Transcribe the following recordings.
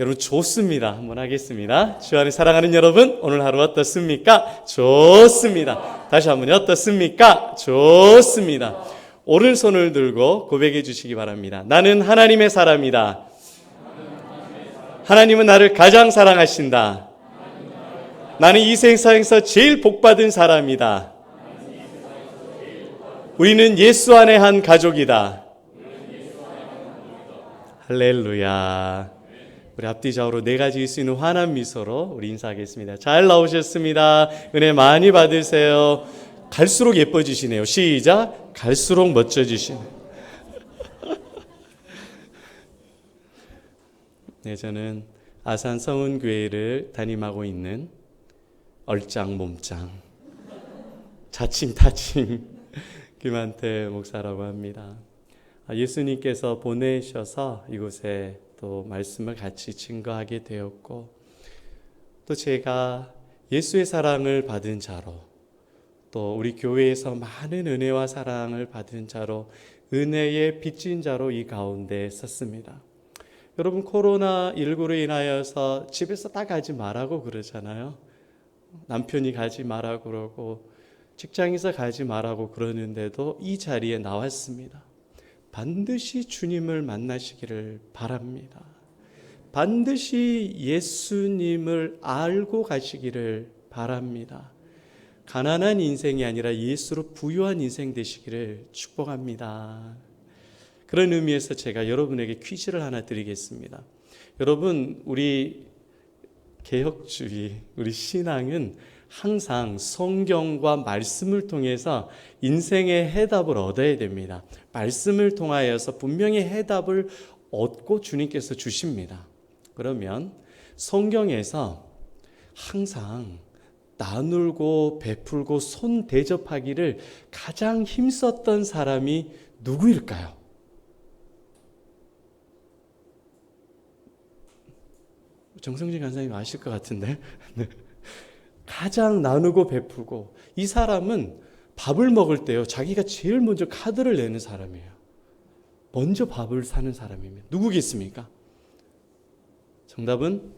여러분 좋습니다. 한번 하겠습니다. 주 안에 사랑하는 여러분, 오늘 하루 어떻습니까? 좋습니다. 다시 한번 어떻습니까? 좋습니다. 오른손을 들고 고백해 주시기 바랍니다. 나는 하나님의 사람이다. 하나님은 나를 가장 사랑하신다. 나는 이 세상에서 제일 복받은 사람이다. 우리는 예수 안에 한 가족이다. 할렐루야. 우리 앞뒤 좌우로 네 가지 수 있는 환한 미소로 우리 인사하겠습니다. 잘 나오셨습니다. 은혜 많이 받으세요. 갈수록 예뻐지시네요. 시작. 갈수록 멋져지시네요. 네, 저는 아산 성은교회를 담임하고 있는 얼짱 몸짱 자칭 타칭 김한태 목사라고 합니다. 예수님께서 보내셔서 이곳에 또 말씀을 같이 증거하게 되었고, 또 제가 예수의 사랑을 받은 자로, 또 우리 교회에서 많은 은혜와 사랑을 받은 자로, 은혜의 빚진 자로 이 가운데 섰습니다. 여러분, 코로나19로 인하여서 집에서 다 가지 말라고 그러잖아요. 남편이 가지 말라고 그러고 직장에서 가지 말라고 그러는데도 이 자리에 나왔습니다. 반드시 주님을 만나시기를 바랍니다. 반드시 예수님을 알고 가시기를 바랍니다. 가난한 인생이 아니라 예수로 부유한 인생 되시기를 축복합니다. 그런 의미에서 제가 여러분에게 퀴즈를 하나 드리겠습니다. 여러분, 우리 개혁주의, 우리 신앙은 항상 성경과 말씀을 통해서 인생의 해답을 얻어야 됩니다. 말씀을 통하여서 분명히 해답을 얻고 주님께서 주십니다. 그러면 성경에서 항상 나누고 베풀고 손 대접하기를 가장 힘썼던 사람이 누구일까요? 정성진 간사님 아실 것 같은데 가장 나누고 베풀고, 이 사람은 밥을 먹을 때요, 자기가 제일 먼저 카드를 내는 사람이에요. 먼저 밥을 사는 사람입니다. 누구겠습니까? 정답은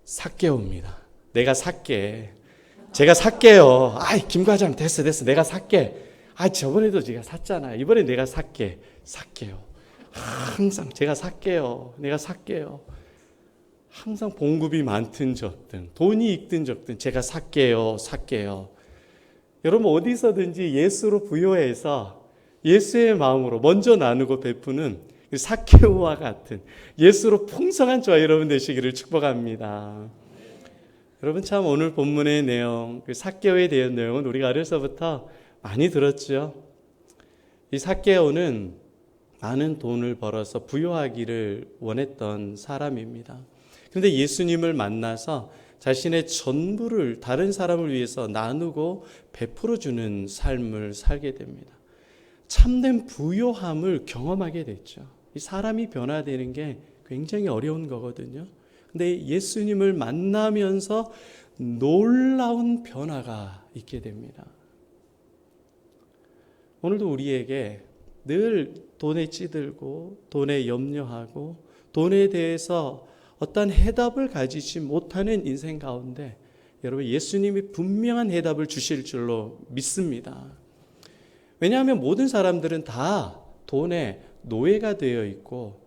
삭개오입니다. 내가 살게. 제가 살게요. 아이, 김 과장 됐어. 내가 살게. 아, 저번에도 제가 샀잖아. 이번에 내가 살게. 살게요. 항상 제가 살게요. 내가 살게요. 항상 봉급이 많든 적든, 돈이 있든 적든 제가 살게요. 여러분, 어디서든지 예수로 부여해서 예수의 마음으로 먼저 나누고 베푸는 삭개오와 같은 예수로 풍성한 저와 여러분 되시기를 축복합니다. 여러분, 참 오늘 본문의 내용, 삭개오에 대한 내용은 우리가 어려서부터 많이 들었죠. 이 삭개오는 많은 돈을 벌어서 부유하기를 원했던 사람입니다. 그런데 예수님을 만나서 자신의 전부를 다른 사람을 위해서 나누고 베풀어주는 삶을 살게 됩니다. 참된 부요함을 경험하게 됐죠. 이 사람이 변화되는 게 굉장히 어려운 거거든요. 근데 예수님을 만나면서 놀라운 변화가 있게 됩니다. 오늘도 우리에게 늘 돈에 찌들고 돈에 염려하고 돈에 대해서 어떤 해답을 가지지 못하는 인생 가운데 여러분, 예수님이 분명한 해답을 주실 줄로 믿습니다. 왜냐하면 모든 사람들은 다 돈의 노예가 되어 있고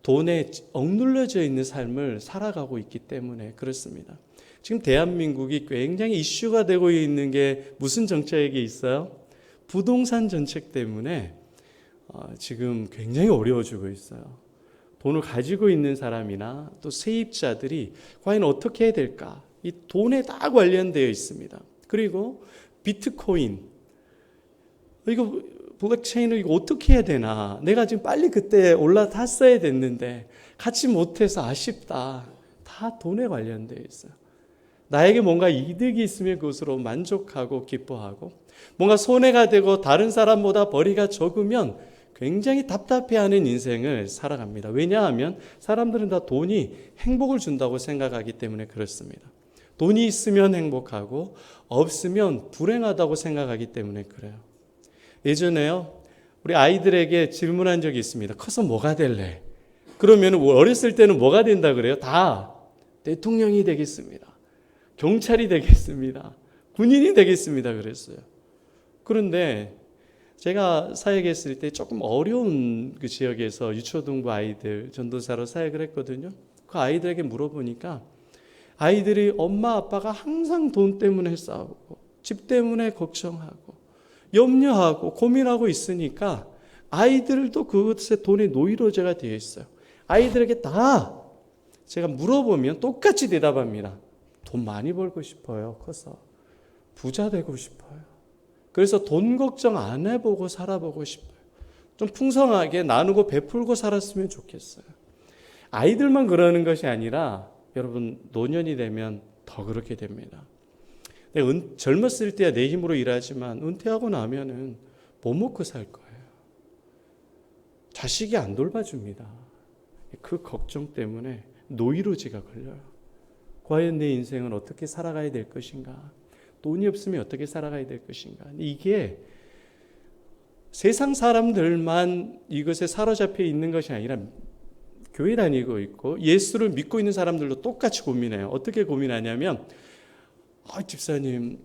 돈에 억눌러져 있는 삶을 살아가고 있기 때문에 그렇습니다. 지금 대한민국이 굉장히 이슈가 되고 있는 게 무슨 정책이 있어요? 부동산 정책 때문에 지금 굉장히 어려워지고 있어요. 돈을 가지고 있는 사람이나 또 세입자들이 과연 어떻게 해야 될까? 이 돈에 다 관련되어 있습니다. 그리고 비트코인, 이거 블록체인을 이거 어떻게 해야 되나? 내가 지금 빨리 그때 올라탔어야 됐는데 같이 못해서 아쉽다. 다 돈에 관련되어 있어요. 나에게 뭔가 이득이 있으면 그것으로 만족하고 기뻐하고, 뭔가 손해가 되고 다른 사람보다 벌이가 적으면 굉장히 답답해하는 인생을 살아갑니다. 왜냐하면 사람들은 다 돈이 행복을 준다고 생각하기 때문에 그렇습니다. 돈이 있으면 행복하고 없으면 불행하다고 생각하기 때문에 그래요. 예전에요, 우리 아이들에게 질문한 적이 있습니다. 커서 뭐가 될래? 그러면 어렸을 때는 뭐가 된다 그래요? 다 대통령이 되겠습니다. 경찰이 되겠습니다. 군인이 되겠습니다. 그랬어요. 그런데 제가 사역했을 때 조금 어려운 그 지역에서 유초등부 아이들 전도사로 사역을 했거든요. 그 아이들에게 물어보니까 아이들이 엄마 아빠가 항상 돈 때문에 싸우고 집 때문에 걱정하고 염려하고 고민하고 있으니까 아이들도 그것에 돈의 노이로제가 되어 있어요. 아이들에게 다 제가 물어보면 똑같이 대답합니다. 돈 많이 벌고 싶어요. 커서 부자 되고 싶어요. 그래서 돈 걱정 안 해보고 살아보고 싶어요. 좀 풍성하게 나누고 베풀고 살았으면 좋겠어요. 아이들만 그러는 것이 아니라 여러분 노년이 되면 더 그렇게 됩니다. 젊었을 때야 내 힘으로 일하지만 은퇴하고 나면은 뭐 먹고 살 거예요. 자식이 안 돌봐줍니다. 그 걱정 때문에 노이로제가 걸려요. 과연 내 인생은 어떻게 살아가야 될 것인가? 돈이 없으면 어떻게 살아가야 될 것인가? 이게 세상 사람들만 이것에 사로잡혀 있는 것이 아니라 교회 다니고 있고 예수를 믿고 있는 사람들도 똑같이 고민해요. 어떻게 고민하냐면 집사님이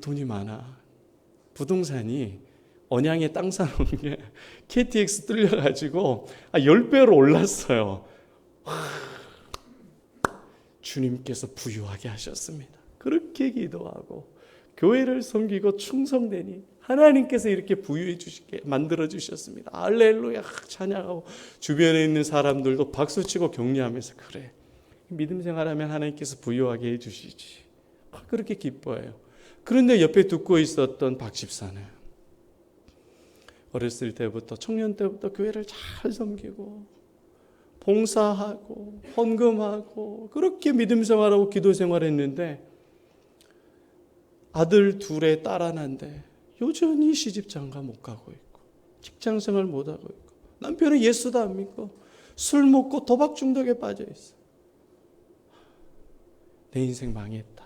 돈이 많아. 부동산이 언양에 땅 사놓은 게 KTX 뚫려가지고 10배로 올랐어요. 주님께서 부유하게 하셨습니다. 그렇게 기도하고 교회를 섬기고 충성되니 하나님께서 이렇게 부유해 주시게 만들어 주셨습니다. 할렐루야 찬양하고 주변에 있는 사람들도 박수치고 격려하면서 그래 믿음 생활하면 하나님께서 부유하게 해주시지. 그렇게 기뻐해요. 그런데 옆에 듣고 있었던 박 집사는 어렸을 때부터 청년 때부터 교회를 잘 섬기고 봉사하고 헌금하고 그렇게 믿음 생활하고 기도 생활했는데 아들 둘에 딸 하나인데 여전히 시집장가 못 가고 있고 직장 생활 못 하고 있고 남편은 예수도 안 믿고 술 먹고 도박 중독에 빠져 있어. 내 인생 망했다.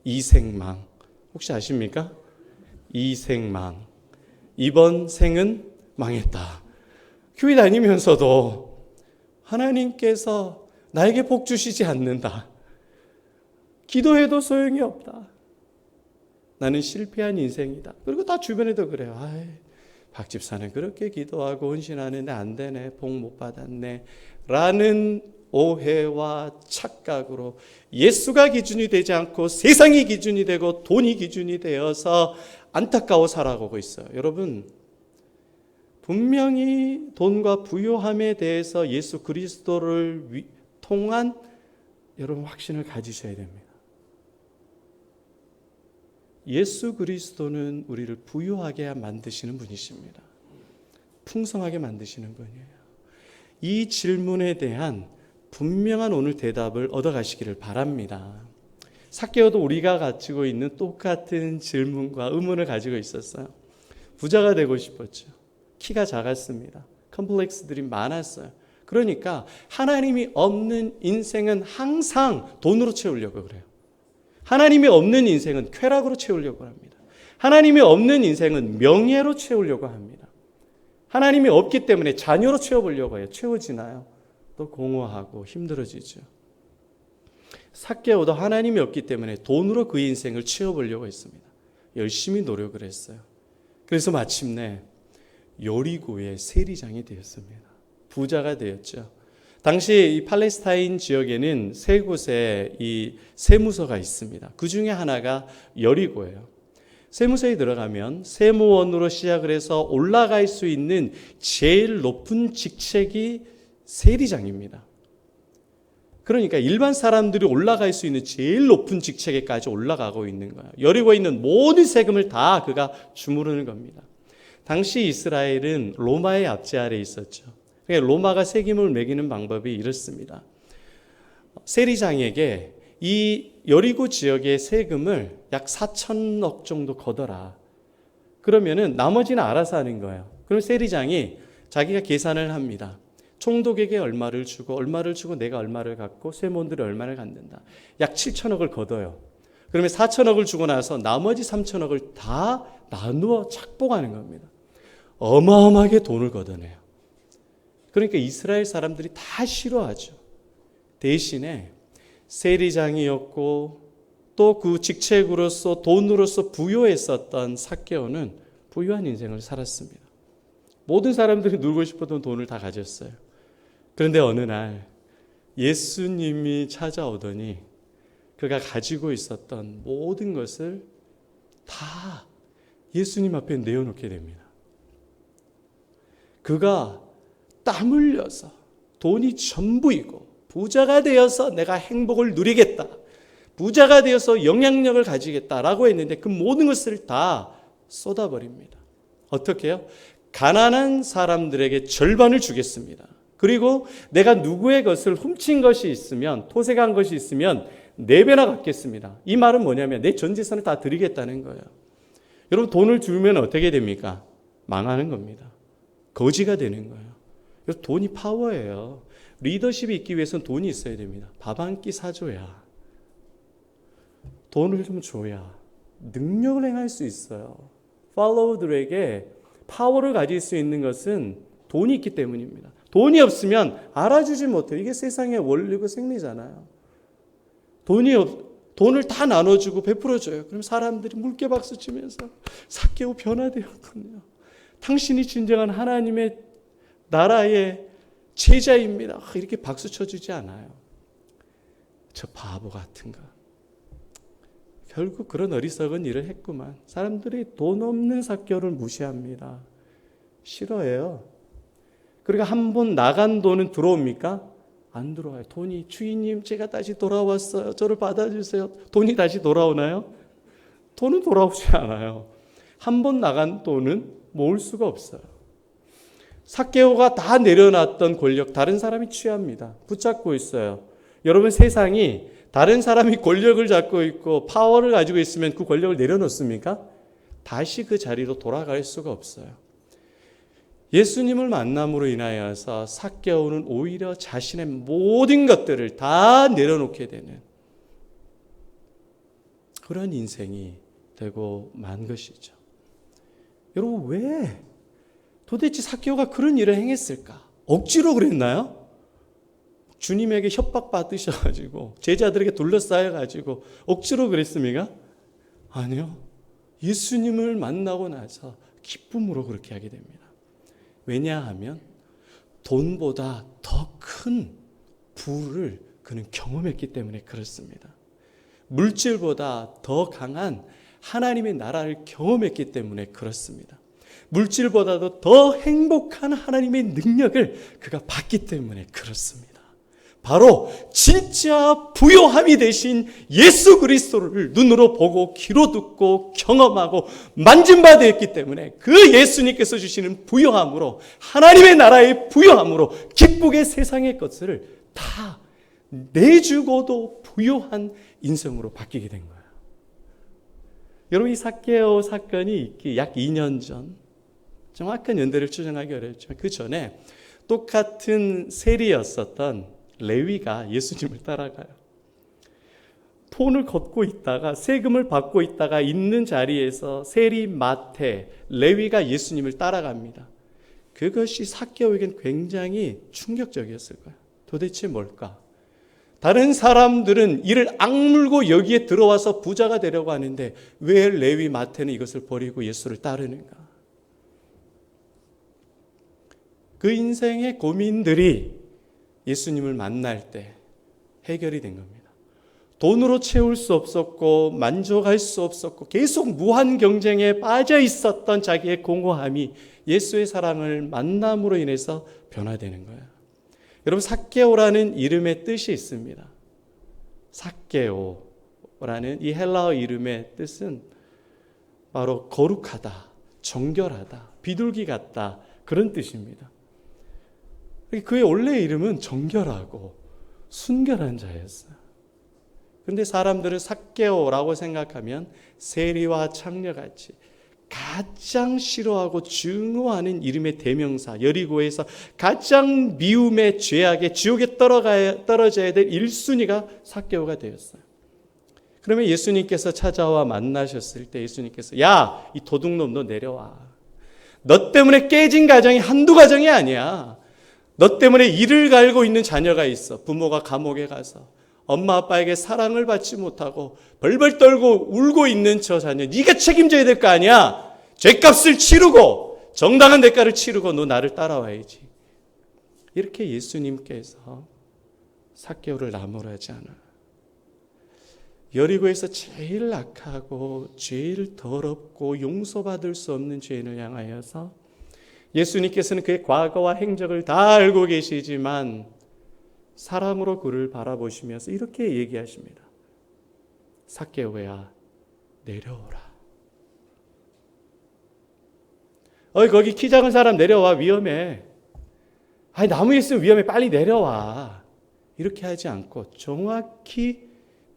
이생망 혹시 아십니까? 이생망. 이번 생은 망했다. 교회 다니면서도 하나님께서 나에게 복 주시지 않는다. 기도해도 소용이 없다. 나는 실패한 인생이다. 그리고 다 주변에도 그래요. 박 집사는 그렇게 기도하고 헌신하는데 안 되네. 복 못 받았네. 라는 오해와 착각으로 예수가 기준이 되지 않고 세상이 기준이 되고 돈이 기준이 되어서 안타까워 살아가고 있어요. 여러분 분명히 돈과 부유함에 대해서 예수 그리스도를 통한 여러분 확신을 가지셔야 됩니다. 예수 그리스도는 우리를 부유하게 만드시는 분이십니다. 풍성하게 만드시는 분이에요. 이 질문에 대한 분명한 오늘 대답을 얻어가시기를 바랍니다. 삭개오도 우리가 가지고 있는 똑같은 질문과 의문을 가지고 있었어요. 부자가 되고 싶었죠. 키가 작았습니다. 컴플렉스들이 많았어요. 그러니까 하나님이 없는 인생은 항상 돈으로 채우려고 그래요. 하나님이 없는 인생은 쾌락으로 채우려고 합니다. 하나님이 없는 인생은 명예로 채우려고 합니다. 하나님이 없기 때문에 자녀로 채워보려고 해요. 채워지나요? 또 공허하고 힘들어지죠. 삭개오도 하나님이 없기 때문에 돈으로 그 인생을 채워보려고 했습니다. 열심히 노력을 했어요. 그래서 마침내 여리고의 세리장이 되었습니다. 부자가 되었죠. 당시 이 팔레스타인 지역에는 세 곳에 이 세무서가 있습니다. 그 중에 하나가 여리고예요. 세무서에 들어가면 세무원으로 시작을 해서 올라갈 수 있는 제일 높은 직책이 세리장입니다. 그러니까 일반 사람들이 올라갈 수 있는 제일 높은 직책에까지 올라가고 있는 거예요. 여리고에 있는 모든 세금을 다 그가 주무르는 겁니다. 당시 이스라엘은 로마의 압제 아래에 있었죠. 그러니까 로마가 세금을 매기는 방법이 이렇습니다. 세리장에게 이 여리고 지역의 세금을 약 4천억 정도 걷어라. 그러면은 나머지는 알아서 하는 거예요. 그럼 세리장이 자기가 계산을 합니다. 총독에게 얼마를 주고 내가 얼마를 갖고 세무원들이 얼마를 갖는다. 약 7천억을 걷어요. 그러면 4천억을 주고 나서 나머지 3천억을 다 나누어 착복하는 겁니다. 어마어마하게 돈을 걷어내요. 그러니까 이스라엘 사람들이 다 싫어하죠. 대신에 세리장이었고 또 그 직책으로서 돈으로서 부유했었던 삭개오는 부유한 인생을 살았습니다. 모든 사람들이 누리고 싶었던 돈을 다 가졌어요. 그런데 어느 날 예수님이 찾아오더니 그가 가지고 있었던 모든 것을 다 예수님 앞에 내어놓게 됩니다. 그가 땀 흘려서 돈이 전부이고 부자가 되어서 내가 행복을 누리겠다, 부자가 되어서 영향력을 가지겠다라고 했는데 그 모든 것을 다 쏟아버립니다. 어떻게 해요? 가난한 사람들에게 절반을 주겠습니다. 그리고 내가 누구의 것을 훔친 것이 있으면, 토색한 것이 있으면 4배나 갚겠습니다. 이 말은 뭐냐면 내 전 재산을 다 드리겠다는 거예요. 여러분, 돈을 주면 어떻게 됩니까? 망하는 겁니다. 거지가 되는 거예요. 그래서 돈이 파워예요. 리더십이 있기 위해서는 돈이 있어야 됩니다. 밥 한 끼 사줘야, 돈을 좀 줘야 능력을 행할 수 있어요. 팔로워들에게 파워를 가질 수 있는 것은 돈이 있기 때문입니다. 돈이 없으면 알아주지 못해요. 이게 세상의 원리고 생리잖아요. 돈을 다 나눠주고 베풀어줘요. 그럼 사람들이 물개 박수 치면서 삭개오 변화되었군요. 당신이 진정한 하나님의 나라의 제자입니다. 이렇게 박수 쳐주지 않아요. 저 바보 같은가. 결국 그런 어리석은 일을 했구만. 사람들이 돈 없는 삭개오를 무시합니다. 싫어해요. 그러니까 한 번 나간 돈은 들어옵니까? 안 들어와요. 돈이, 주인님 제가 다시 돌아왔어요, 저를 받아주세요. 돈이 다시 돌아오나요? 돈은 돌아오지 않아요. 한 번 나간 돈은 모을 수가 없어요. 삭개오가 다 내려놨던 권력 다른 사람이 취합니다. 붙잡고 있어요. 여러분, 세상이 다른 사람이 권력을 잡고 있고 파워를 가지고 있으면 그 권력을 내려놓습니까? 다시 그 자리로 돌아갈 수가 없어요. 예수님을 만남으로 인하여서 삭개오는 오히려 자신의 모든 것들을 다 내려놓게 되는 그런 인생이 되고 만 것이죠. 여러분, 왜 도대체 삭개오가 그런 일을 행했을까? 억지로 그랬나요? 주님에게 협박받으셔가지고 제자들에게 둘러싸여가지고 억지로 그랬습니까? 아니요. 예수님을 만나고 나서 기쁨으로 그렇게 하게 됩니다. 왜냐하면 돈보다 더 큰 부를 그는 경험했기 때문에 그렇습니다. 물질보다 더 강한 하나님의 나라를 경험했기 때문에 그렇습니다. 물질보다도 더 행복한 하나님의 능력을 그가 받기 때문에 그렇습니다. 바로 진짜 부요함이 되신 예수 그리스도를 눈으로 보고 귀로 듣고 경험하고 만진 바 되었기 때문에 그 예수님께서 주시는 부요함으로, 하나님의 나라의 부요함으로 기쁘게 세상의 것을 다 내주고도 부요한 인생으로 바뀌게 된 거예요. 여러분, 이 삭개오 사건이 있기 약 2년 전, 정확한 연대를 추정하기 어렵지만 그 전에 똑같은 세리였었던 레위가 예수님을 따라가요. 돈을 걷고 있다가, 세금을 받고 있다가 있는 자리에서 세리 마태, 레위가 예수님을 따라갑니다. 그것이 삭개오에겐 굉장히 충격적이었을 거예요. 도대체 뭘까? 다른 사람들은 이를 악물고 여기에 들어와서 부자가 되려고 하는데 왜 레위 마태는 이것을 버리고 예수를 따르는가? 그 인생의 고민들이 예수님을 만날 때 해결이 된 겁니다. 돈으로 채울 수 없었고 만족할 수 없었고 계속 무한 경쟁에 빠져 있었던 자기의 공허함이 예수의 사랑을 만남으로 인해서 변화되는 거예요. 여러분, 삭개오라는 이름의 뜻이 있습니다. 삭개오라는 이 헬라어 이름의 뜻은 바로 거룩하다, 정결하다, 비둘기 같다, 그런 뜻입니다. 그의 원래 이름은 정결하고 순결한 자였어요. 그런데 사람들은 삭개오라고 생각하면 세리와 창녀같이 가장 싫어하고 증오하는 이름의 대명사, 여리고에서 가장 미움의 죄악의 지옥에 떨어져야 될 1순위가 삭개오가 되었어요. 그러면 예수님께서 찾아와 만나셨을 때 예수님께서, 야, 이 도둑놈 너 내려와. 너 때문에 깨진 가정이 한두 가정이 아니야. 너 때문에 이를 갈고 있는 자녀가 있어. 부모가 감옥에 가서 엄마 아빠에게 사랑을 받지 못하고 벌벌 떨고 울고 있는 저 자녀, 네가 책임져야 될 거 아니야. 죄값을 치르고 정당한 대가를 치르고 너 나를 따라와야지. 이렇게 예수님께서 삭개오를 나무라지 않아. 여리고에서 제일 악하고 제일 더럽고 용서받을 수 없는 죄인을 향하여서 예수님께서는 그의 과거와 행적을 다 알고 계시지만 사랑으로 그를 바라보시면서 이렇게 얘기하십니다. 삭개오야, 내려오라. 거기 키 작은 사람 내려와, 위험해. 아니, 나무에 있으면 위험해, 빨리 내려와. 이렇게 하지 않고 정확히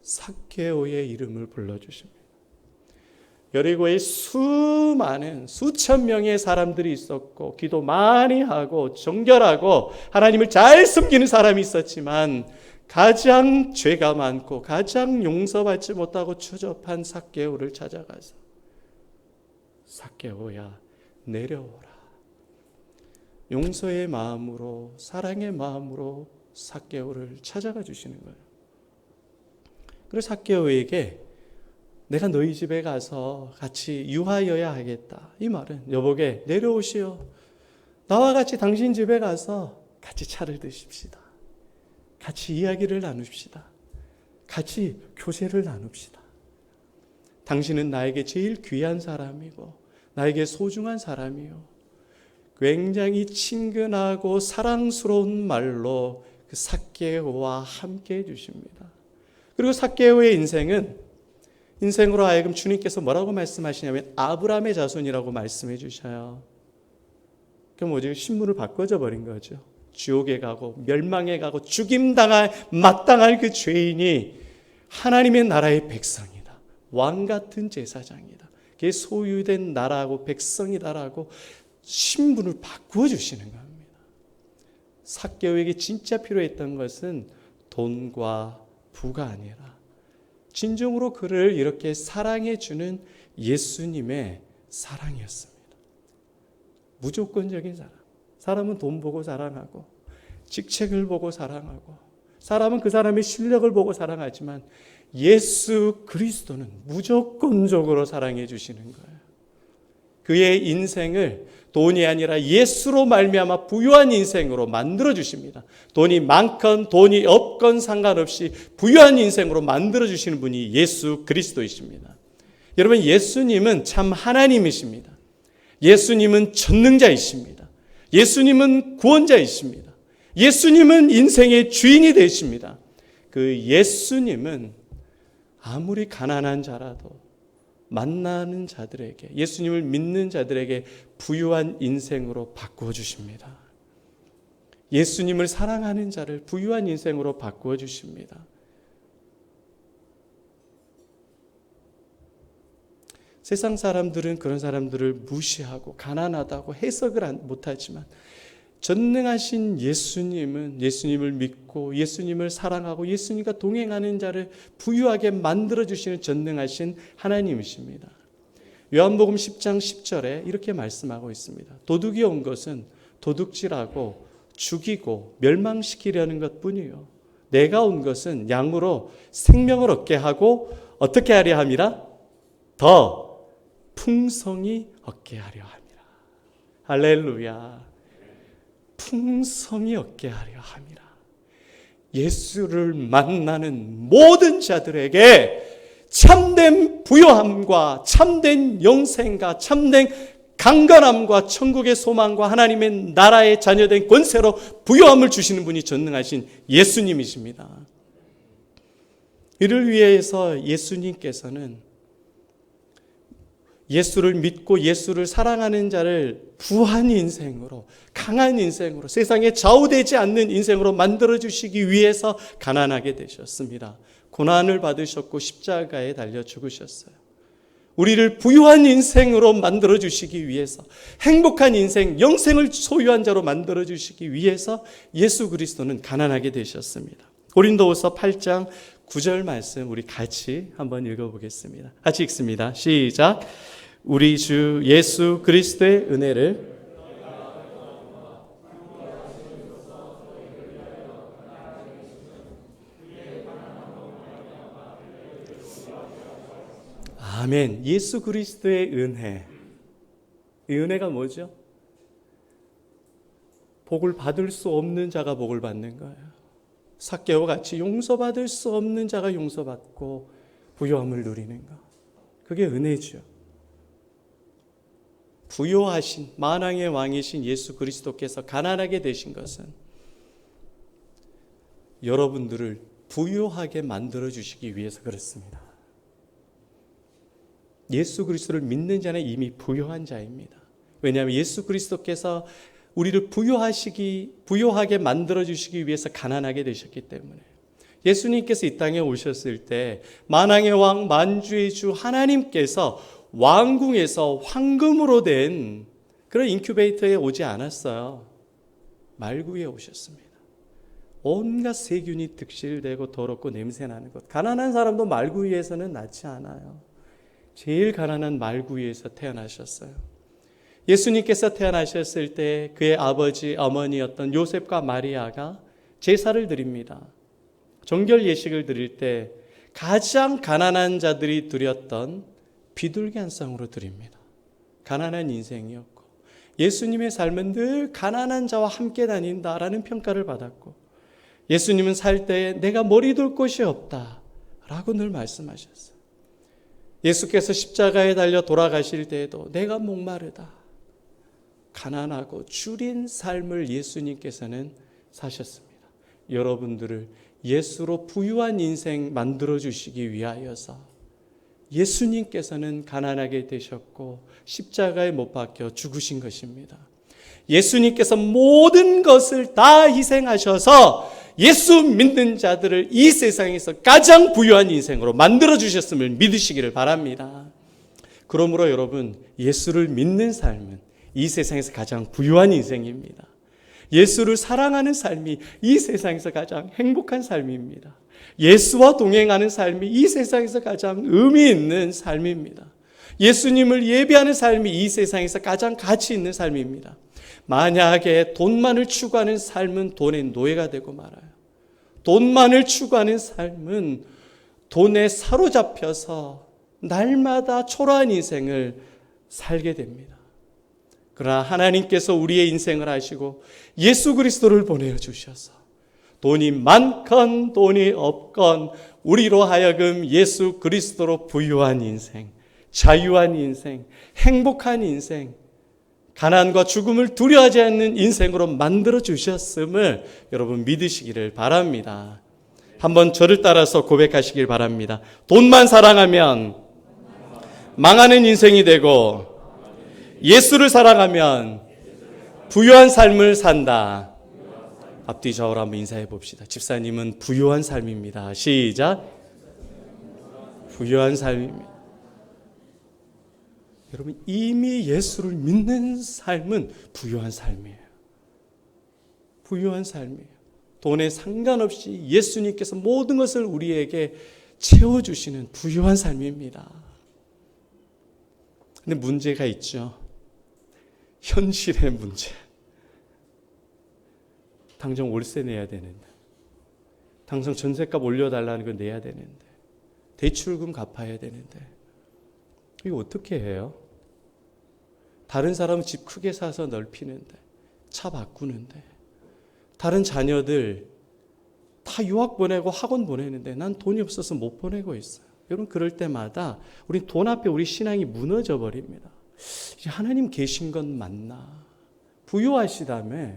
삭개오의 이름을 불러주십니다. 여리고에 수많은 수천 명의 사람들이 있었고 기도 많이 하고 정결하고 하나님을 잘 섬기는 사람이 있었지만 가장 죄가 많고 가장 용서받지 못하고 추접한 삭개오를 찾아가서 삭개오야, 내려오라. 용서의 마음으로, 사랑의 마음으로 삭개오를 찾아가 주시는 거예요. 그래서 삭개오에게 내가 너희 집에 가서 같이 유하여야 하겠다. 이 말은 여보게 내려오시오. 나와 같이 당신 집에 가서 같이 차를 드십시다. 같이 이야기를 나눕시다. 같이 교제를 나눕시다. 당신은 나에게 제일 귀한 사람이고 나에게 소중한 사람이요. 굉장히 친근하고 사랑스러운 말로 그 삭개오와 함께 해주십니다. 그리고 삭개오의 인생으로 하여금 주님께서 뭐라고 말씀하시냐면 아브라함의 자손이라고 말씀해 주셔요. 그럼 뭐지? 신분을 바꿔져 버린 거죠. 지옥에 가고 멸망에 가고 죽임당할 마땅할 그 죄인이 하나님의 나라의 백성이다. 왕 같은 제사장이다. 그게 소유된 나라하고 백성이다라고 신분을 바꾸어 주시는 겁니다. 삭개오에게 진짜 필요했던 것은 돈과 부가 아니라 진정으로 그를 이렇게 사랑해 주는 예수님의 사랑이었습니다. 무조건적인 사랑. 사람은 돈 보고 사랑하고 직책을 보고 사랑하고 사람은 그 사람의 실력을 보고 사랑하지만 예수 그리스도는 무조건적으로 사랑해 주시는 거예요. 그의 인생을 돈이 아니라 예수로 말미암아 부유한 인생으로 만들어 주십니다. 돈이 많건 돈이 없건 상관없이 부유한 인생으로 만들어 주시는 분이 예수 그리스도이십니다. 여러분, 예수님은 참 하나님이십니다. 예수님은 전능자이십니다. 예수님은 구원자이십니다. 예수님은 인생의 주인이 되십니다. 그 예수님은 아무리 가난한 자라도 만나는 자들에게, 예수님을 믿는 자들에게 부유한 인생으로 바꾸어 주십니다. 예수님을 사랑하는 자를 부유한 인생으로 바꾸어 주십니다. 세상 사람들은 그런 사람들을 무시하고 가난하다고 해석을 못하지만 전능하신 예수님은 예수님을 믿고 예수님을 사랑하고 예수님과 동행하는 자를 부유하게 만들어주시는 전능하신 하나님이십니다. 요한복음 10장 10절에 이렇게 말씀하고 있습니다. 도둑이 온 것은 도둑질하고 죽이고 멸망시키려는 것뿐이요. 내가 온 것은 양으로 생명을 얻게 하고 어떻게 하려 함이라? 더 풍성히 얻게 하려 함이라. 할렐루야. 풍성히 얻게 하려 함이라. 예수를 만나는 모든 자들에게 참된 부요함과 참된 영생과 참된 강건함과 천국의 소망과 하나님의 나라의 자녀된 권세로 부요함을 주시는 분이 전능하신 예수님이십니다. 이를 위해서 예수님께서는 예수를 믿고 예수를 사랑하는 자를 부한 인생으로, 강한 인생으로, 세상에 좌우되지 않는 인생으로 만들어주시기 위해서 가난하게 되셨습니다. 고난을 받으셨고 십자가에 달려 죽으셨어요. 우리를 부유한 인생으로 만들어주시기 위해서, 행복한 인생, 영생을 소유한 자로 만들어주시기 위해서 예수 그리스도는 가난하게 되셨습니다. 고린도후서 8장 9절 말씀 우리 같이 한번 읽어보겠습니다. 같이 읽습니다. 시작. 우리 주 예수 그리스도의 은혜를 아멘. 예수 그리스도의 은혜. 이 은혜가 뭐죠? 복을 받을 수 없는 자가 복을 받는 거예요. 삭개와 같이 용서받을 수 없는 자가 용서받고 부요함을 누리는 것. 그게 은혜죠. 부요하신 만왕의 왕이신 예수 그리스도께서 가난하게 되신 것은 여러분들을 부요하게 만들어 주시기 위해서 그렇습니다. 예수 그리스도를 믿는 자는 이미 부요한 자입니다. 왜냐하면 예수 그리스도께서 우리를 부요하게 만들어 주시기 위해서 가난하게 되셨기 때문에. 예수님께서 이 땅에 오셨을 때 만왕의 왕 만주의 주 하나님께서 왕궁에서 황금으로 된 그런 인큐베이터에 오지 않았어요. 말구에 오셨습니다. 온갖 세균이 득실되고 더럽고 냄새나는 것. 가난한 사람도 말구 위에서는 낫지 않아요. 제일 가난한 말구 위에서 태어나셨어요. 예수님께서 태어나셨을 때 그의 아버지, 어머니였던 요셉과 마리아가 제사를 드립니다. 정결 예식을 드릴 때 가장 가난한 자들이 드렸던 비둘기 한 쌍으로 드립니다. 가난한 인생이었고 예수님의 삶은 늘 가난한 자와 함께 다닌다라는 평가를 받았고 예수님은 살 때에 내가 머리 둘 곳이 없다 라고 늘 말씀하셨어요. 예수께서 십자가에 달려 돌아가실 때에도 내가 목마르다. 가난하고 줄인 삶을 예수님께서는 사셨습니다. 여러분들을 예수로 부유한 인생 만들어주시기 위하여서 예수님께서는 가난하게 되셨고 십자가에 못 박혀 죽으신 것입니다. 예수님께서 모든 것을 다 희생하셔서 예수 믿는 자들을 이 세상에서 가장 부유한 인생으로 만들어주셨음을 믿으시기를 바랍니다. 그러므로 여러분, 예수를 믿는 삶은 이 세상에서 가장 부유한 인생입니다. 예수를 사랑하는 삶이 이 세상에서 가장 행복한 삶입니다. 예수와 동행하는 삶이 이 세상에서 가장 의미 있는 삶입니다. 예수님을 예배하는 삶이 이 세상에서 가장 가치 있는 삶입니다. 만약에 돈만을 추구하는 삶은 돈의 노예가 되고 말아요. 돈만을 추구하는 삶은 돈에 사로잡혀서 날마다 초라한 인생을 살게 됩니다. 그러나 하나님께서 우리의 인생을 하시고 예수 그리스도를 보내주셔서 돈이 많건 돈이 없건 우리로 하여금 예수 그리스도로 부유한 인생, 자유한 인생, 행복한 인생, 가난과 죽음을 두려워하지 않는 인생으로 만들어 주셨음을 여러분 믿으시기를 바랍니다. 한번 저를 따라서 고백하시길 바랍니다. 돈만 사랑하면 망하는 인생이 되고 예수를 사랑하면 부유한 삶을 산다. 앞뒤 좌우로 한번 인사해 봅시다. 집사님은 부유한 삶입니다. 시작. 부유한 삶입니다. 여러분, 이미 예수를 믿는 삶은 부유한 삶이에요. 부유한 삶이에요. 돈에 상관없이 예수님께서 모든 것을 우리에게 채워주시는 부유한 삶입니다. 근데 문제가 있죠. 현실의 문제. 당장 월세 내야 되는데, 당장 전셋값 올려달라는 거 내야 되는데, 대출금 갚아야 되는데, 이거 어떻게 해요? 다른 사람은 집 크게 사서 넓히는데, 차 바꾸는데, 다른 자녀들 다 유학 보내고 학원 보내는데 난 돈이 없어서 못 보내고 있어요. 여러분, 그럴 때마다 우리 돈 앞에 우리 신앙이 무너져 버립니다. 하나님 계신 건 맞나? 부유하시다며?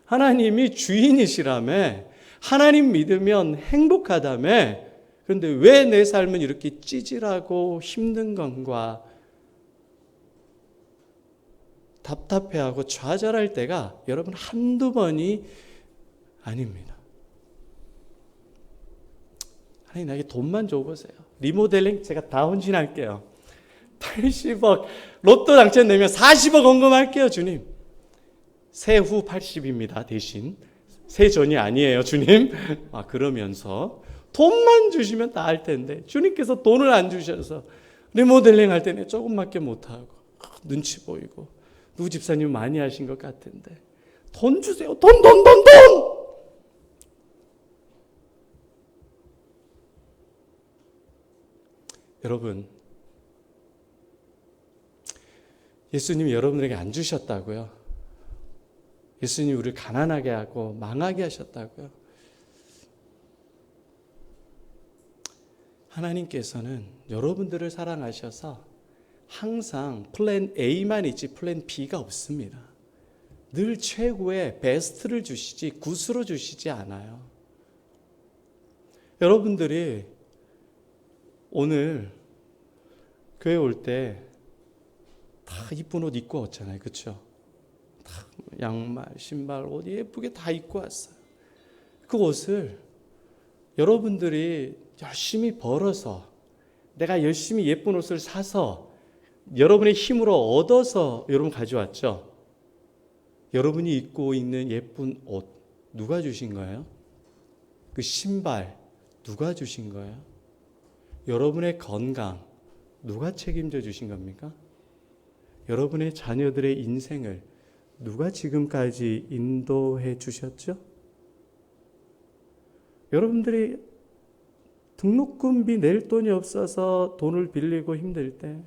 하나님이 주인이시라며? 하나님 믿으면 행복하다며? 그런데 왜 내 삶은 이렇게 찌질하고 힘든 건가? 답답해하고 좌절할 때가 여러분 한두 번이 아닙니다. 하나님 나에게 돈만 줘보세요. 리모델링 제가 다 헌신할게요. 80억 로또 당첨되면 40억 헌금할게요. 주님. 세후 80입니다. 대신 세전이 아니에요. 주님. 그러면서 돈만 주시면 다 할 텐데 주님께서 돈을 안 주셔서 리모델링 할 때는 조금밖에 못하고 눈치 보이고 누구 집사님 많이 하신 것 같은데 돈 주세요. 돈. 여러분, 예수님이 여러분에게 안 주셨다고요. 예수님이 우리를 가난하게 하고 망하게 하셨다고요. 하나님께서는 여러분들을 사랑하셔서 항상 플랜 A만 있지 플랜 B가 없습니다. 늘 최고의 베스트를 주시지 굿으로 주시지 않아요. 여러분들이 오늘 교회 올 때 다 이쁜 옷 입고 왔잖아요. 그렇죠? 다 양말, 신발, 옷 예쁘게 다 입고 왔어요. 그 옷을 여러분들이 열심히 벌어서 내가 열심히 예쁜 옷을 사서 여러분의 힘으로 얻어서 여러분 가져왔죠. 여러분이 입고 있는 예쁜 옷 누가 주신 거예요? 그 신발 누가 주신 거예요? 여러분의 건강 누가 책임져 주신 겁니까? 여러분의 자녀들의 인생을 누가 지금까지 인도해 주셨죠? 여러분들이 등록금비 낼 돈이 없어서 돈을 빌리고 힘들 때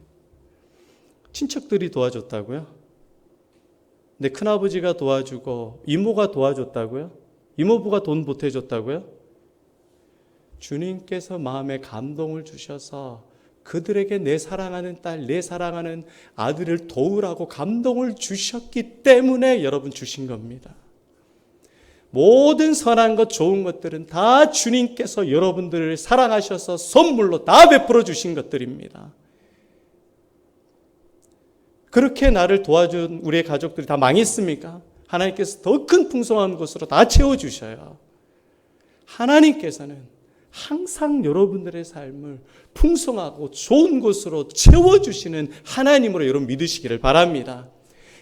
친척들이 도와줬다고요? 내 큰아버지가 도와주고 이모가 도와줬다고요? 이모부가 돈 보태줬다고요? 주님께서 마음에 감동을 주셔서 그들에게 내 사랑하는 딸, 내 사랑하는 아들을 도우라고 감동을 주셨기 때문에 여러분 주신 겁니다. 모든 선한 것, 좋은 것들은 다 주님께서 여러분들을 사랑하셔서 선물로 다 베풀어 주신 것들입니다. 그렇게 나를 도와준 우리의 가족들이 다 망했습니까? 하나님께서 더 큰 풍성한 것으로 다 채워주셔요. 하나님께서는 항상 여러분들의 삶을 풍성하고 좋은 것으로 채워주시는 하나님으로 여러분 믿으시기를 바랍니다.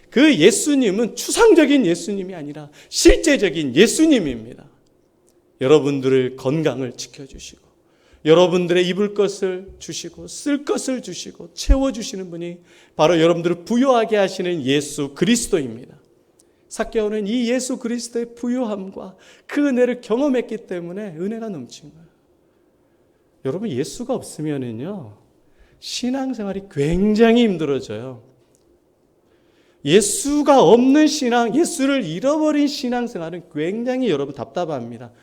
그 예수님은 추상적인 예수님이 아니라 실제적인 예수님입니다. 여러분들의 건강을 지켜주시고 여러분들의 입을 것을 주시고 쓸 것을 주시고 채워주시는 분이 바로 여러분들을 부유하게 하시는 예수 그리스도입니다. 삭개오는 이 예수 그리스도의 부유함과 그 은혜를 경험했기 때문에 은혜가 넘친 거예요. 여러분 예수가 없으면은요 신앙생활이 굉장히 힘들어져요. 예수가 없는 신앙, 예수를 잃어버린 신앙생활은 굉장히 여러분 답답합니다.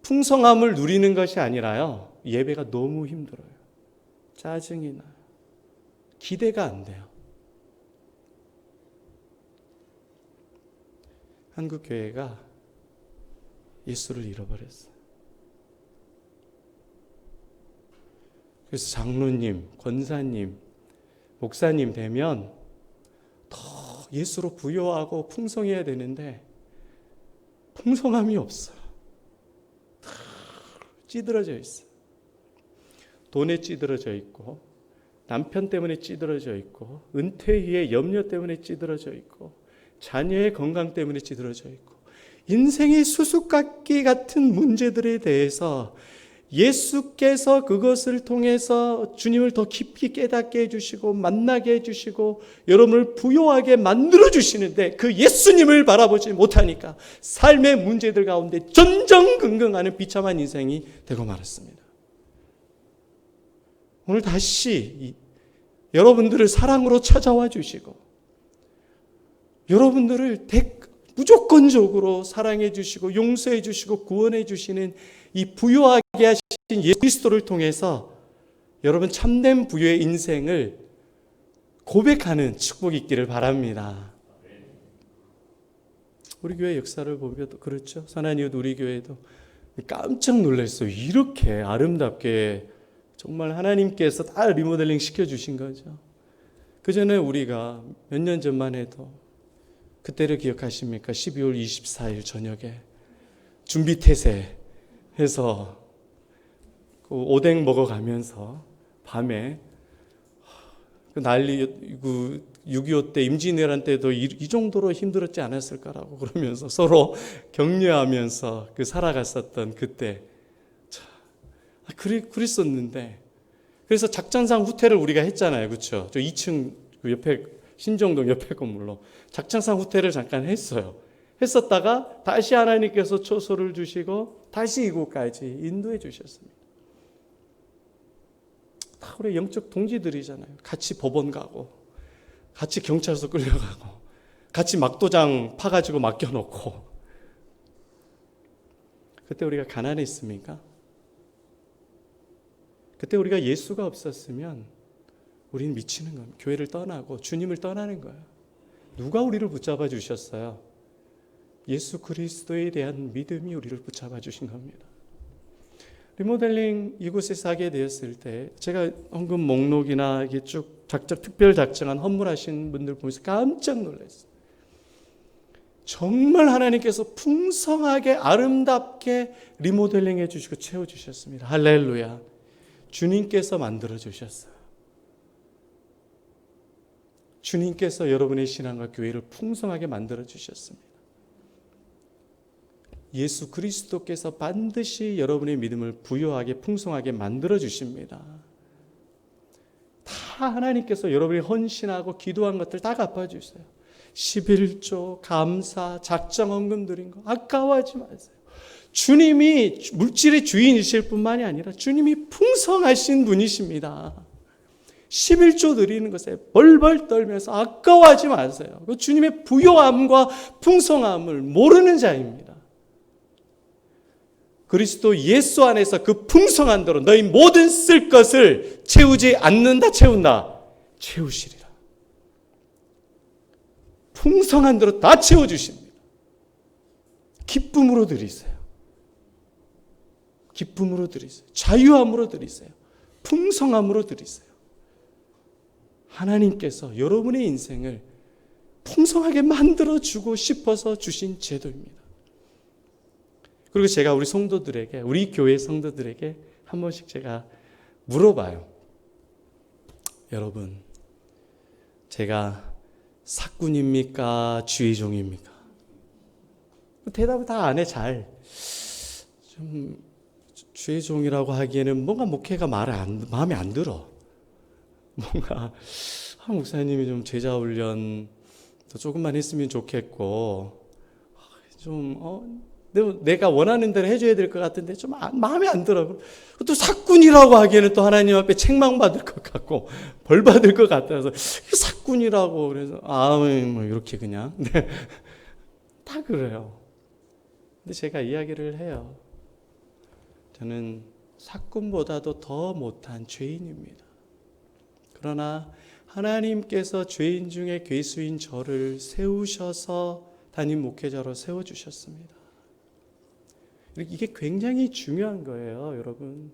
풍성함을 누리는 것이 아니라요 예배가 너무 힘들어요. 짜증이 나요. 기대가 안 돼요. 한국 교회가 예수를 잃어버렸어요. 그래서 장로님, 권사님, 목사님 되면 더 예수로 부여하고 풍성해야 되는데 풍성함이 없어요. 다 찌들어져 있어요. 돈에 찌들어져 있고 남편 때문에 찌들어져 있고 은퇴 후에 염려 때문에 찌들어져 있고 자녀의 건강 때문에 찌들어져 있고 인생의 수수께끼 같은 문제들에 대해서 예수께서 그것을 통해서 주님을 더 깊이 깨닫게 해주시고 만나게 해주시고 여러분을 부요하게 만들어주시는데 그 예수님을 바라보지 못하니까 삶의 문제들 가운데 전전긍긍하는 비참한 인생이 되고 말았습니다. 오늘 다시 여러분들을 사랑으로 찾아와 주시고 여러분들을 무조건적으로 사랑해 주시고 용서해 주시고 구원해 주시는 이 부유하게 하신 예수 그리스도를 통해서 여러분 참된 부유의 인생을 고백하는 축복이 있기를 바랍니다. 우리 교회 역사를 보면 그렇죠. 선한 이웃 우리 교회도 깜짝 놀랐어요. 이렇게 아름답게 정말 하나님께서 다 리모델링 시켜주신 거죠. 그 전에 우리가 몇 년 전만 해도 그때를 기억하십니까? 12월 24일 저녁에 준비태세 해서 오뎅 먹어가면서 밤에 난리 6.25 때 임진왜란 때도 이 정도로 힘들었지 않았을까라고 그러면서 서로 격려하면서 살아갔었던 그때 그랬었는데 그래서 작전상 후퇴를 우리가 했잖아요. 그렇죠? 저 2층 그 옆에 신정동 옆에 건물로 작전상 후퇴를 잠깐 했어요. 했었다가 다시 하나님께서 초소를 주시고 다시 이곳까지 인도해 주셨습니다. 다 우리 영적 동지들이잖아요. 같이 법원 가고 같이 경찰서 끌려가고 같이 막도장 파가지고 맡겨놓고. 그때 우리가 가난했습니까? 그때 우리가 예수가 없었으면 우리는 미치는 겁니다. 교회를 떠나고 주님을 떠나는 거예요. 누가 우리를 붙잡아 주셨어요? 예수 그리스도에 대한 믿음이 우리를 붙잡아 주신 겁니다. 리모델링 이곳에서 하게 되었을 때 제가 헌금 목록이나 이게 쭉 특별 작정한 헌물하신 분들 보면서 깜짝 놀랐어요. 정말 하나님께서 풍성하게 아름답게 리모델링 해주시고 채워주셨습니다. 할렐루야. 주님께서 만들어주셨어요. 주님께서 여러분의 신앙과 교회를 풍성하게 만들어주셨습니다. 예수 그리스도께서 반드시 여러분의 믿음을 부유하게 풍성하게 만들어주십니다. 다 하나님께서 여러분이 헌신하고 기도한 것들 다 갚아주세요. 11조, 감사, 작정 헌금 드린 거 아까워하지 마세요. 주님이 물질의 주인이실 뿐만이 아니라 주님이 풍성하신 분이십니다. 11조 드리는 것에 벌벌 떨면서 아까워하지 마세요. 그 주님의 부요함과 풍성함을 모르는 자입니다. 그리스도 예수 안에서 그 풍성한 대로 너희 모든 쓸 것을 채우지 않는다 채운다 채우시리라. 풍성한 대로 다 채워주십니다. 기쁨으로 드리세요. 기쁨으로 드리세요. 자유함으로 드리세요. 풍성함으로 드리세요. 하나님께서 여러분의 인생을 풍성하게 만들어주고 싶어서 주신 제도입니다. 그리고 제가 우리 성도들에게, 우리 교회 성도들에게 한 번씩 제가 물어봐요. 여러분, 제가 사꾼입니까? 주의종입니까? 대답을 다 안 해, 잘. 좀 주의종이라고 하기에는 뭔가 목회가 마음에 안 들어. 뭔가 목사님이 좀 제자 훈련 더 조금만 했으면 좋겠고, 좀 내가 원하는 대로 해줘야 될 것 같은데 좀 마음에 안 들어. 또 사꾼이라고 하기에는 또 하나님 앞에 책망받을 것 같고 벌 받을 것 같아서 사꾼이라고 그래서 뭐 이렇게 그냥 네. 다 그래요. 근데 제가 이야기를 해요. 저는 사꾼보다도 더 못한 죄인입니다. 그러나 하나님께서 죄인 중에 괴수인 저를 세우셔서 담임 목회자로 세워주셨습니다. 이게 굉장히 중요한 거예요, 여러분.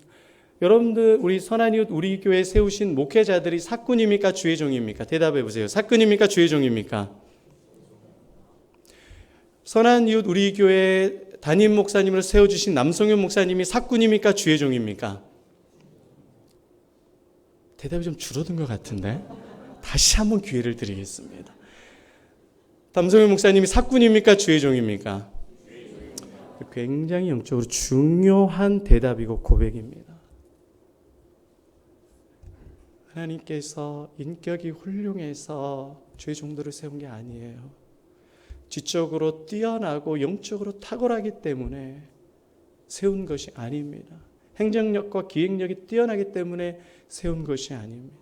여러분들, 우리 선한 이웃 우리 교회에 세우신 목회자들이 사꾼입니까? 주의 종입니까? 대답해 보세요. 사꾼입니까? 주의 종입니까? 선한 이웃 우리 교회 담임 목사님을 세워주신 남성현 목사님이 사꾼입니까? 주의 종입니까? 대답이 좀 줄어든 것 같은데 다시 한번 기회를 드리겠습니다. 남성현 목사님이 사꾼입니까? 주의 종입니까? 굉장히 영적으로 중요한 대답이고 고백입니다. 하나님께서 인격이 훌륭해서 주의 종들을 세운 게 아니에요. 지적으로 뛰어나고 영적으로 탁월하기 때문에 세운 것이 아닙니다. 행정력과 기획력이 뛰어나기 때문에 세운 것이 아닙니다.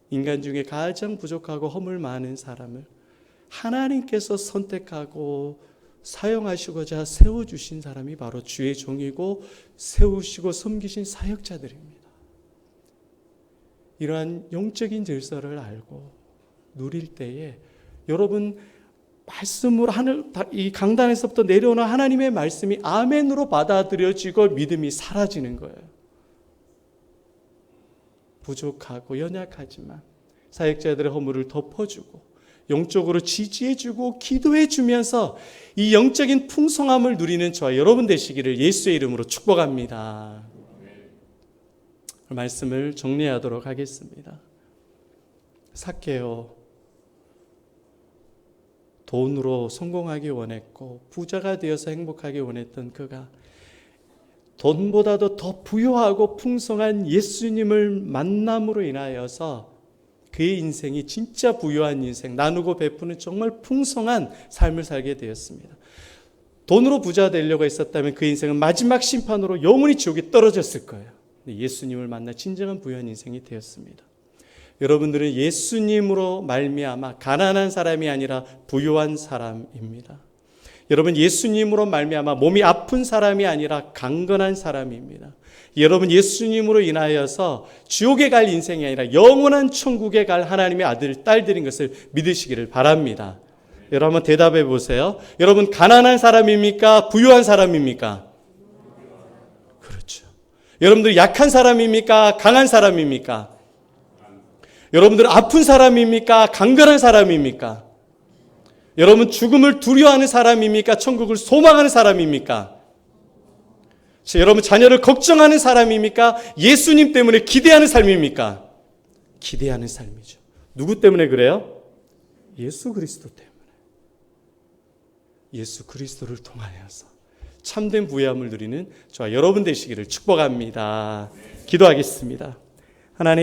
인간 중에 가장 부족하고 허물 많은 사람을 하나님께서 선택하고 사용하시고자 세워주신 사람이 바로 주의 종이고 세우시고 섬기신 사역자들입니다. 이러한 영적인 질서를 알고 누릴 때에 여러분 말씀으로 이 강단에서부터 내려오는 하나님의 말씀이 아멘으로 받아들여지고 믿음이 사라지는 거예요. 부족하고 연약하지만 사역자들의 허물을 덮어주고 영적으로 지지해주고 기도해주면서 이 영적인 풍성함을 누리는 저와 여러분 되시기를 예수의 이름으로 축복합니다. 말씀을 정리하도록 하겠습니다. 삭개오, 돈으로 성공하기 원했고 부자가 되어서 행복하기 원했던 그가 돈보다도 더 부유하고 풍성한 예수님을 만남으로 인하여서 그의 인생이 진짜 부유한 인생, 나누고 베푸는 정말 풍성한 삶을 살게 되었습니다. 돈으로 부자 되려고 했었다면 그 인생은 마지막 심판으로 영원히 지옥에 떨어졌을 거예요. 예수님을 만나 진정한 부유한 인생이 되었습니다. 여러분들은 예수님으로 말미암아 가난한 사람이 아니라 부유한 사람입니다. 여러분 예수님으로 말미암아 몸이 아픈 사람이 아니라 강건한 사람입니다. 여러분 예수님으로 인하여서 지옥에 갈 인생이 아니라 영원한 천국에 갈 하나님의 아들, 딸들인 것을 믿으시기를 바랍니다. 여러분 한번 대답해 보세요. 여러분 가난한 사람입니까? 부유한 사람입니까? 그렇죠. 여러분들 약한 사람입니까? 강한 사람입니까? 여러분들 아픈 사람입니까? 강건한 사람입니까? 여러분 죽음을 두려워하는 사람입니까? 천국을 소망하는 사람입니까? 여러분 자녀를 걱정하는 사람입니까? 예수님 때문에 기대하는 삶입니까? 기대하는 삶이죠. 누구 때문에 그래요? 예수 그리스도 때문에. 예수 그리스도를 통하여서 참된 부유함을 누리는 저와 여러분 되시기를 축복합니다. 기도하겠습니다.